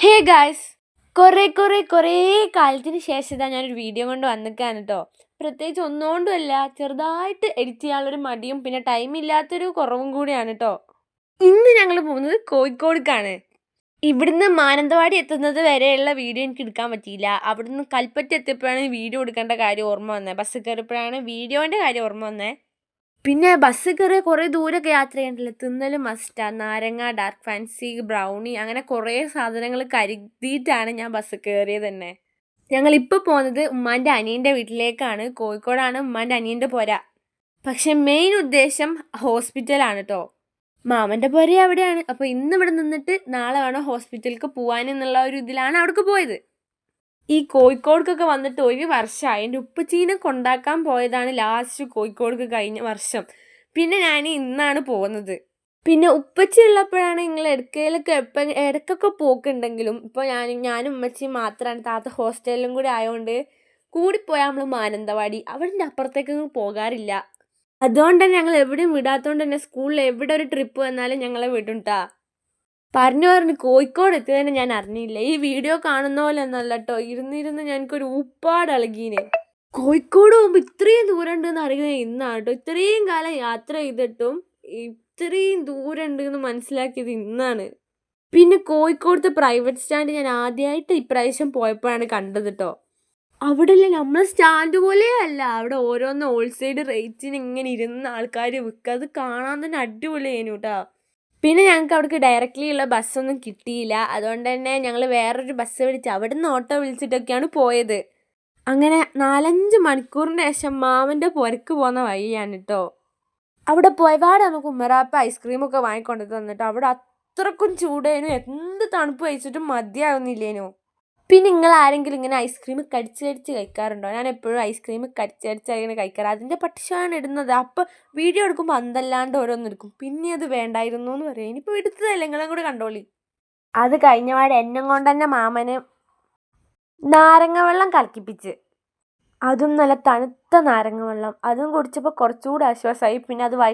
Hey guys, കുറേ കാലത്തിന് ശേഷം ഇതാ ഞാനൊരു വീഡിയോ കൊണ്ട് വന്നിക്കാണ് കേട്ടോ. പ്രത്യേകിച്ച് ഒന്നുകൊണ്ടുമല്ല, ചെറുതായിട്ട് എഡിറ്റ് ചെയ്യാനുള്ളൊരു മടിയും പിന്നെ ടൈം ഇല്ലാത്തൊരു കുറവും കൂടിയാണ് കേട്ടോ. ഇന്ന് ഞങ്ങൾ പോകുന്നത് കോഴിക്കോടേക്കാണ്. ഇവിടുന്ന് മാനന്തവാടി എത്തുന്നത് വരെയുള്ള വീഡിയോ എനിക്ക് എടുക്കാൻ പറ്റിയില്ല. അവിടുന്ന് കൽപ്പറ്റ എത്തിയപ്പോഴാണ് വീഡിയോ എടുക്കേണ്ട കാര്യം ഓർമ്മ വന്നത്. ബസ് കയറിയപ്പോഴാണ് വീഡിയോൻ്റെ കാര്യം ഓർമ്മ വന്നത്. പിന്നെ ബസ് കയറിയ കുറേ ദൂരമൊക്കെ യാത്ര ചെയ്യണ്ടല്ലോ. തിന്നലും മസ്റ്റാ. നാരങ്ങ, ഡാർക്ക് ഫാൻസി, ബ്രൗണി, അങ്ങനെ കുറേ സാധനങ്ങൾ കരുതിയിട്ടാണ് ഞാൻ ബസ് കയറിയത് തന്നെ. ഞങ്ങളിപ്പോൾ പോകുന്നത് ഉമ്മാൻ്റെ അനിയൻ്റെ വീട്ടിലേക്കാണ്. കോഴിക്കോടാണ് ഉമ്മാൻ്റെ അനിയൻ്റെ പുര. പക്ഷെ മെയിൻ ഉദ്ദേശം ഹോസ്പിറ്റലാണ് കേട്ടോ. മാമൻ്റെ പുര അവിടെയാണ്. അപ്പോൾ ഇന്ന് ഇവിടെ നിന്നിട്ട് നാളെ വേണം ഹോസ്പിറ്റലിലേക്ക് പോകാനെന്നുള്ള ഒരു ഇതിലാണ് അവിടേക്ക് പോയത്. ഈ കോഴിക്കോടേക്കൊക്കെ വന്നിട്ട് ഒരു വർഷമായി. എൻ്റെ ഉപ്പച്ചീനെ കൊണ്ടാക്കാൻ പോയതാണ് ലാസ്റ്റ് കോഴിക്കോടേക്ക് കഴിഞ്ഞ വർഷം. പിന്നെ ഞാൻ ഇന്നാണ് പോകുന്നത്. പിന്നെ ഉപ്പച്ചി ഉള്ളപ്പോഴാണ് നിങ്ങൾ ഇടയ്ക്കൊക്കെ ഇടയ്ക്കൊക്കെ പോക്കുണ്ടെങ്കിലും ഇപ്പോൾ ഞാനും ഉമ്മച്ചിയും മാത്രമാണ്. താത്ത ഹോസ്റ്റലിലും കൂടി ആയതുകൊണ്ട് കൂടിപ്പോയാൽ നമ്മൾ മാനന്തവാടി അവിടെ അപ്പുറത്തേക്കൊന്നും പോകാറില്ല. അതുകൊണ്ട് തന്നെ ഞങ്ങൾ എവിടെയും വിടാത്തതുകൊണ്ട് തന്നെ സ്കൂളിൽ എവിടെ ഒരു ട്രിപ്പ് വന്നാലും ഞങ്ങളെ വിടുംട്ടാ. പറഞ്ഞു കോഴിക്കോട് എത്തിയതന്നെ ഞാൻ അറിഞ്ഞില്ല. ഈ വീഡിയോ കാണുന്ന പോലെ ഒന്നല്ല കേട്ടോ. ഇരുന്നിരുന്ന് ഞങ്ങൾക്കൊരു ഊപ്പാട് ഇളകീനെ. കോഴിക്കോട് പോകുമ്പോൾ ഇത്രയും ദൂരം ഉണ്ടെന്ന് അറിയുന്നത് ഇന്നാണ് കേട്ടോ. ഇത്രയും കാലം യാത്ര ചെയ്തിട്ടും ഇത്രയും ദൂരം ഉണ്ടെന്ന് മനസ്സിലാക്കിയത് ഇന്നാണ്. പിന്നെ കോഴിക്കോടത്തെ പ്രൈവറ്റ് സ്റ്റാൻഡ് ഞാൻ ആദ്യമായിട്ട് ഇപ്രാവശ്യം പോയപ്പോഴാണ് കണ്ടത് കേട്ടോ. അവിടെ അല്ലേ നമ്മളെ സ്റ്റാൻഡ് പോലെ അല്ല. അവിടെ ഓരോന്ന് ഹോൾസെയിൽ റേറ്റിന് ഇങ്ങനെ ഇരുന്ന ആൾക്കാർ വിൽക്കുക. അത് കാണാൻ തന്നെ അടിപൊളിയായിരുന്നു കേട്ടോ. പിന്നെ ഞങ്ങൾക്ക് അവിടേക്ക് ഡയറക്റ്റ്ലി ഉള്ള ബസ്സൊന്നും കിട്ടിയില്ല. അതുകൊണ്ട് തന്നെ ഞങ്ങൾ വേറൊരു ബസ് വിളിച്ച് അവിടെ നിന്ന് ഓട്ടോ വിളിച്ചിട്ടൊക്കെയാണ് പോയത്. അങ്ങനെ 4-5 മണിക്കൂറിന് ശേഷം മാമൻ്റെ പുരക്ക് പോകുന്ന വഴിയാണ് കേട്ടോ. അവിടെ പോയപാട് നമുക്ക് ഉമ്മറാപ്പ ഐസ്ക്രീമൊക്കെ വാങ്ങിക്കൊണ്ട് തന്നിട്ടോ. അവിടെ അത്രക്കും ചൂടേനു. എന്ത് തണുപ്പ് കഴിച്ചിട്ടും മതിയാവുന്നില്ലേനു. പിന്നെ നിങ്ങൾ ആരെങ്കിലും ഇങ്ങനെ ഐസ്ക്രീം കടിച്ച് കഴിക്കാറുണ്ടോ? ഞാൻ എപ്പോഴും ഐസ്ക്രീം കടിച്ചങ്ങനെ കഴിക്കാറ്. അതിൻ്റെ പക്ഷമാണ് ഇടുന്നത്. അപ്പോൾ വീഡിയോ എടുക്കുമ്പോൾ അന്തല്ലാണ്ട് ഓരോന്ന് എടുക്കും. പിന്നെ അത് വേണ്ടായിരുന്നു എന്ന് പറയും. ഇനിയിപ്പോൾ എടുത്തതല്ലേ, നിങ്ങളും കൂടെ കണ്ടോളി. അത് കഴിഞ്ഞപാട് എന്നെ കൊണ്ട് തന്നെ മാമന് നാരങ്ങ വെള്ളം കലക്കിപ്പിച്ച്. അതും നല്ല തണുത്ത നാരങ്ങ വെള്ളം. അതും കുടിച്ചപ്പോൾ കുറച്ചുകൂടി ആശ്വാസമായി. പിന്നെ അത്